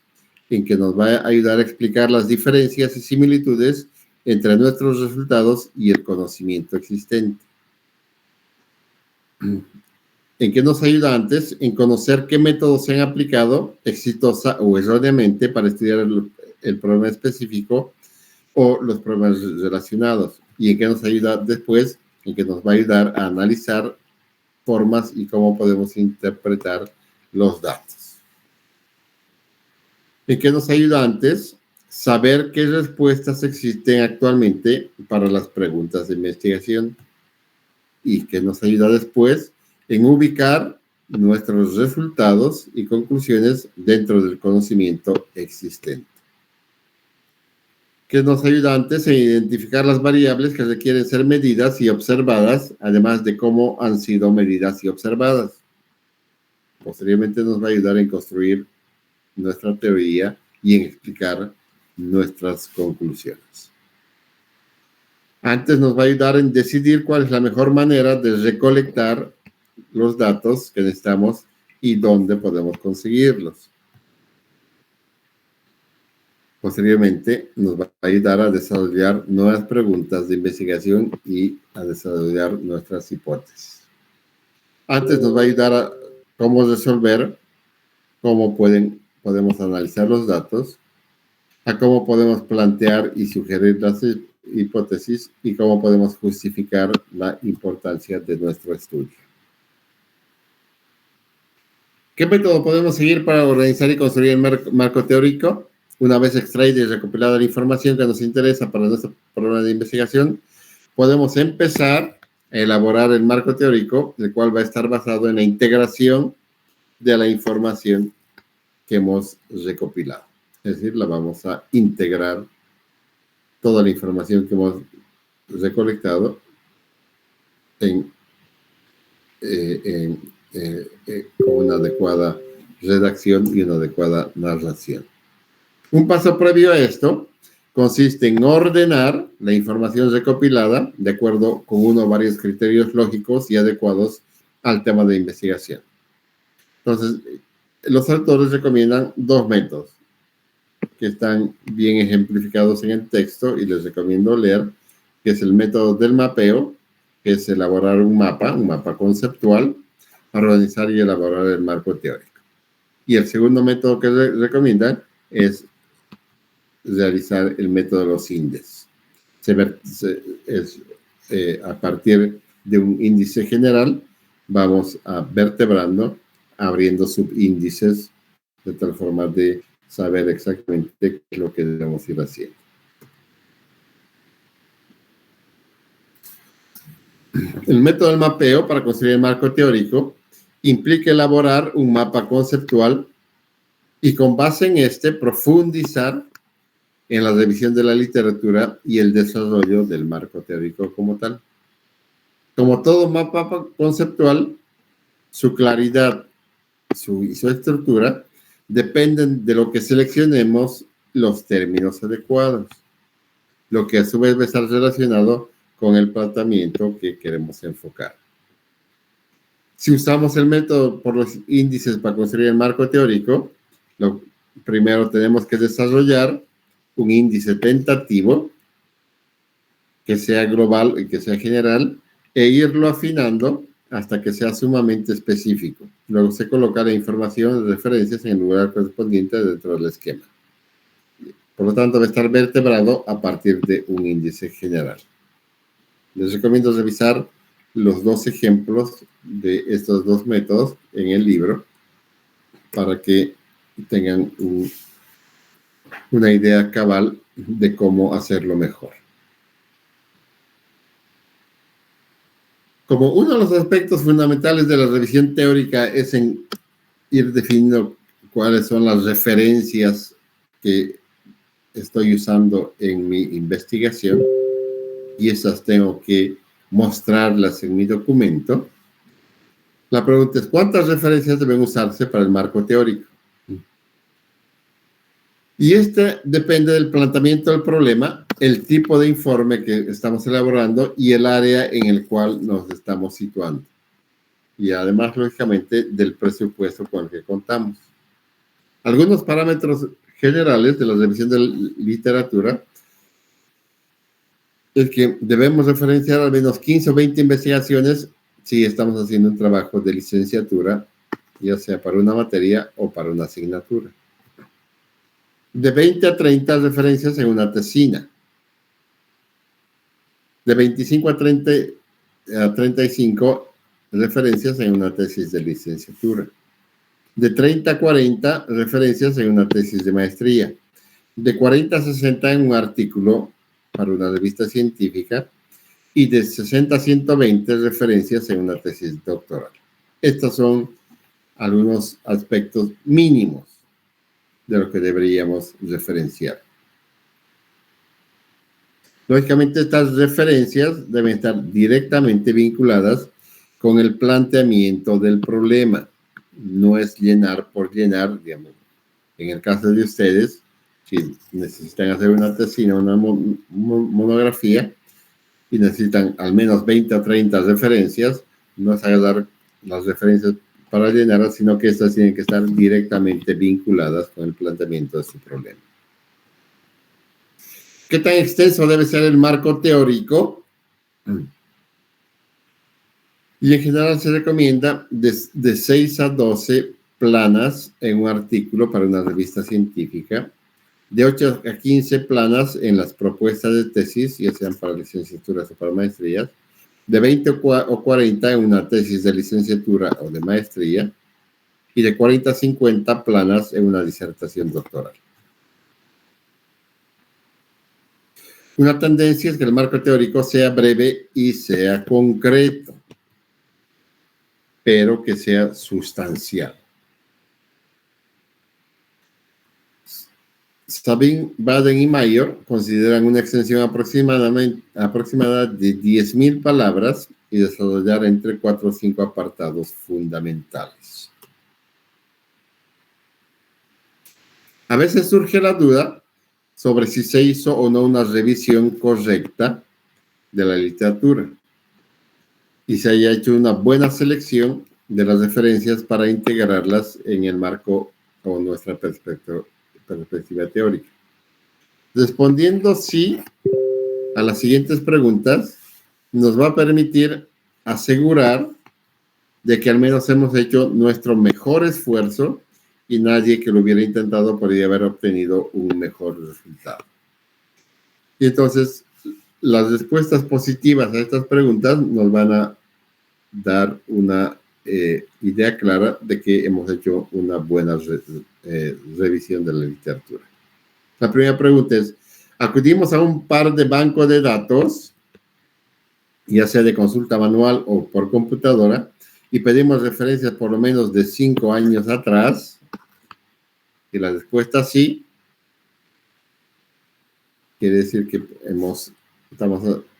En que nos va a ayudar a explicar las diferencias y similitudes entre nuestros resultados y el conocimiento existente. ¿En qué nos ayuda antes? En conocer qué métodos se han aplicado exitosa o erróneamente para estudiar el problema específico o los problemas relacionados. ¿Y en qué nos ayuda después? En que nos va a ayudar a analizar formas y cómo podemos interpretar los datos. ¿En qué nos ayuda antes? Saber qué respuestas existen actualmente para las preguntas de investigación. ¿Y qué nos ayuda después? En ubicar nuestros resultados y conclusiones dentro del conocimiento existente. Que nos ayuda antes en identificar las variables que requieren ser medidas y observadas, además de cómo han sido medidas y observadas. Posteriormente nos va a ayudar en construir nuestra teoría y en explicar nuestras conclusiones. Antes nos va a ayudar en decidir cuál es la mejor manera de recolectar los datos que necesitamos y dónde podemos conseguirlos. Posteriormente nos va a ayudar a desarrollar nuevas preguntas de investigación y a desarrollar nuestras hipótesis. Antes nos va a ayudar a cómo resolver, cómo podemos analizar los datos, a cómo podemos plantear y sugerir las hipótesis y cómo podemos justificar la importancia de nuestro estudio. ¿Qué método podemos seguir para organizar y construir el marco teórico? Una vez extraída y recopilada la información que nos interesa para nuestro programa de investigación, podemos empezar a elaborar el marco teórico, el cual va a estar basado en la integración de la información que hemos recopilado. Es decir, la vamos a integrar toda la información que hemos recolectado con una adecuada redacción y una adecuada narración. Un paso previo a esto consiste en ordenar la información recopilada de acuerdo con uno o varios criterios lógicos y adecuados al tema de investigación. Entonces, los autores recomiendan dos métodos que están bien ejemplificados en el texto y les recomiendo leer, que es el método del mapeo, que es elaborar un mapa conceptual, para organizar y elaborar el marco teórico. Y el segundo método que recomiendan es realizar el método de los índices. A partir de un índice general, vamos a vertebrando, abriendo subíndices, de tal forma de saber exactamente qué es lo que debemos ir haciendo. El método del mapeo para construir el marco teórico implica elaborar un mapa conceptual y con base en este profundizar en la revisión de la literatura y el desarrollo del marco teórico como tal. Como todo mapa conceptual, su claridad y su estructura dependen de lo que seleccionemos los términos adecuados, lo que a su vez va a estar relacionado con el planteamiento que queremos enfocar. Si usamos el método por los índices para construir el marco teórico, primero tenemos que desarrollar un índice tentativo que sea global y que sea general e irlo afinando hasta que sea sumamente específico. Luego se coloca la información de referencias en el lugar correspondiente dentro del esquema. Por lo tanto, va a estar vertebrado a partir de un índice general. Les recomiendo revisar los dos ejemplos de estos dos métodos en el libro para que tengan una idea cabal de cómo hacerlo mejor. Como uno de los aspectos fundamentales de la revisión teórica es en ir definiendo cuáles son las referencias que estoy usando en mi investigación, y esas tengo que mostrarlas en mi documento, la pregunta es, ¿cuántas referencias deben usarse para el marco teórico? Y este depende del planteamiento del problema, el tipo de informe que estamos elaborando y el área en el cual nos estamos situando. Y además, lógicamente, del presupuesto con el que contamos. Algunos parámetros generales de la revisión de literatura es que debemos referenciar al menos 15 o 20 investigaciones si estamos haciendo un trabajo de licenciatura, ya sea para una materia o para una asignatura. De 20 a 30 referencias en una tesina. De 25 a 35 referencias en una tesis de licenciatura. De 30 a 40 referencias en una tesis de maestría. De 40 a 60 en un artículo para una revista científica. Y de 60 a 120 referencias en una tesis doctoral. Estos son algunos aspectos mínimos de lo que deberíamos referenciar. Lógicamente, estas referencias deben estar directamente vinculadas con el planteamiento del problema. No es llenar por llenar, digamos. En el caso de ustedes, si necesitan hacer una tesis o una monografía y necesitan al menos 20 o 30 referencias, no es agarrar las referencias para llenarlas, sino que estas tienen que estar directamente vinculadas con el planteamiento de su problema. ¿Qué tan extenso debe ser el marco teórico? Y en general se recomienda de 6 a 12 planas en un artículo para una revista científica, de 8 a 15 planas en las propuestas de tesis, ya sean para licenciaturas o para maestrías, de 20 o 40 en una tesis de licenciatura o de maestría, y de 40 a 50 planas en una disertación doctoral. Una tendencia es que el marco teórico sea breve y sea concreto, pero que sea sustancial. Sabin, Baden y Mayer consideran una extensión aproximada de 10.000 palabras y desarrollar entre 4 o 5 apartados fundamentales. A veces surge la duda sobre si se hizo o no una revisión correcta de la literatura y se haya hecho una buena selección de las referencias para integrarlas en el marco o nuestra perspectiva teórica. Respondiendo sí a las siguientes preguntas, nos va a permitir asegurar de que al menos hemos hecho nuestro mejor esfuerzo y nadie que lo hubiera intentado podría haber obtenido un mejor resultado. Y entonces, las respuestas positivas a estas preguntas nos van a dar una idea clara de que hemos hecho una buena revisión de la literatura. La primera pregunta es, acudimos a un par de bancos de datos, ya sea de consulta manual o por computadora, y pedimos referencias por lo menos de 5 años atrás. Y la respuesta sí, quiere decir que estamos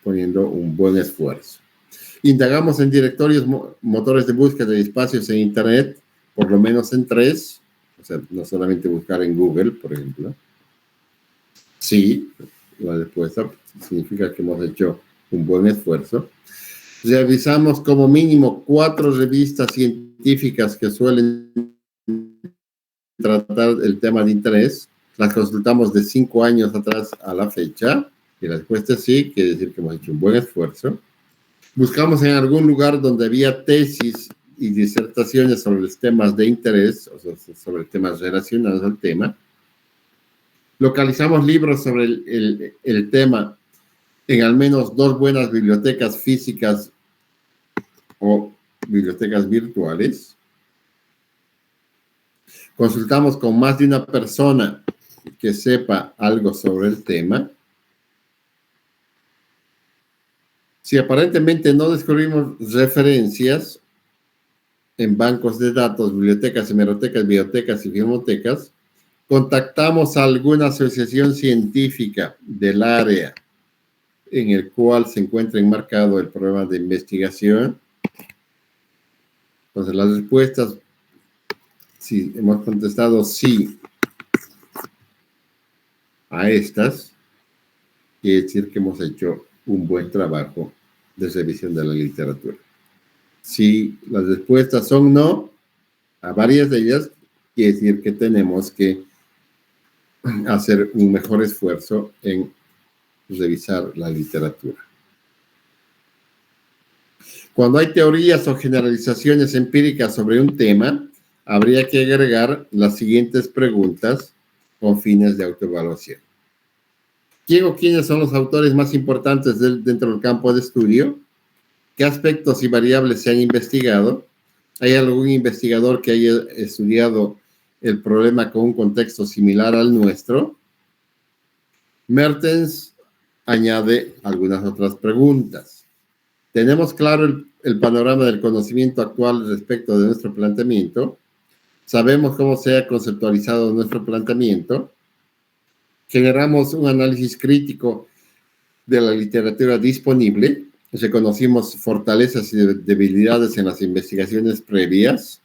poniendo un buen esfuerzo. Indagamos en directorios, motores de búsqueda de espacios en Internet, por lo menos en 3, o sea, no solamente buscar en Google, por ejemplo. Sí, la respuesta significa que hemos hecho un buen esfuerzo. Revisamos como mínimo 4 revistas científicas que suelen tratar el tema de interés. Las consultamos de 5 años atrás a la fecha. Y la respuesta es sí, quiere decir que hemos hecho un buen esfuerzo. Buscamos en algún lugar donde había tesis y disertaciones sobre los temas de interés, o sea, sobre temas relacionados al tema. Localizamos libros sobre el tema en al menos 2 buenas bibliotecas físicas o bibliotecas virtuales. Consultamos con más de una persona que sepa algo sobre el tema. Si aparentemente no descubrimos referencias en bancos de datos, bibliotecas, hemerotecas, bibliotecas y filmotecas, contactamos a alguna asociación científica del área en el cual se encuentra enmarcado el programa de investigación. Entonces, las respuestas, si hemos contestado sí a estas, quiere decir que hemos hecho un buen trabajo de revisión de la literatura. Si las respuestas son no, a varias de ellas, quiere decir que tenemos que hacer un mejor esfuerzo en revisar la literatura. Cuando hay teorías o generalizaciones empíricas sobre un tema, habría que agregar las siguientes preguntas con fines de autoevaluación. ¿Quién o quiénes son los autores más importantes dentro del campo de estudio? ¿Qué aspectos y variables se han investigado? ¿Hay algún investigador que haya estudiado el problema con un contexto similar al nuestro? Mertens añade algunas otras preguntas. ¿Tenemos claro el panorama del conocimiento actual respecto de nuestro planteamiento? ¿Sabemos cómo se ha conceptualizado nuestro planteamiento? ¿Generamos un análisis crítico de la literatura disponible? ¿Reconocimos fortalezas y debilidades en las investigaciones previas?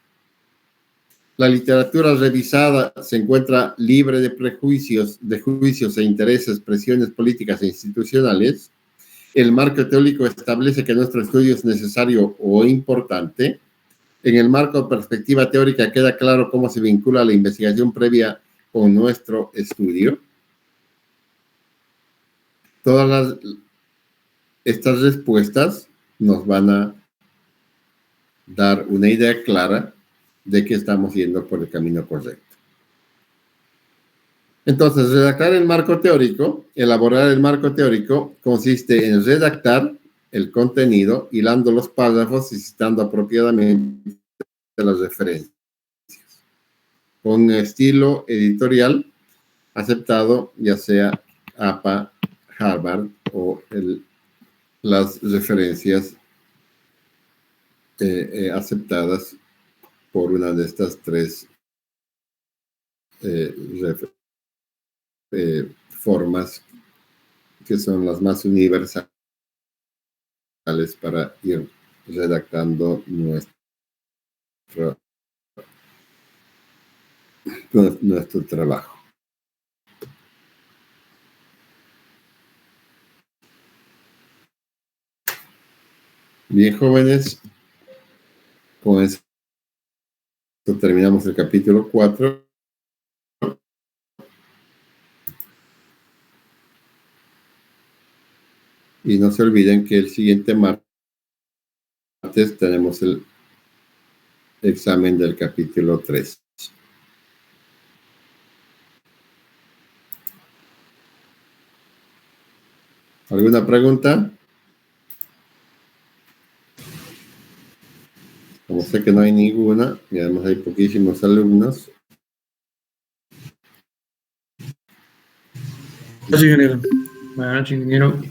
La literatura revisada se encuentra libre de prejuicios, de juicios e intereses, presiones políticas e institucionales. El marco teórico establece que nuestro estudio es necesario o importante. En el marco de perspectiva teórica queda claro cómo se vincula la investigación previa con nuestro estudio. Todas estas respuestas nos van a dar una idea clara de que estamos yendo por el camino correcto. Entonces, redactar el marco teórico, elaborar el marco teórico, consiste en redactar el contenido, hilando los párrafos y citando apropiadamente las referencias, con estilo editorial aceptado, ya sea APA, Harvard o las referencias aceptadas por una de estas tres formas que son las más universales para ir redactando nuestro trabajo. Bien, jóvenes, con eso terminamos el capítulo 4. Y no se olviden que el siguiente martes tenemos el examen del capítulo 3. ¿Alguna pregunta? Como sé que no hay ninguna, y además hay poquísimos alumnos. Gracias, ingeniero. Buenas noches, ingeniero.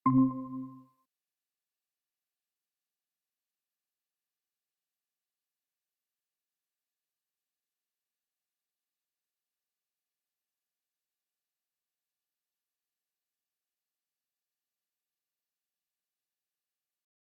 noches.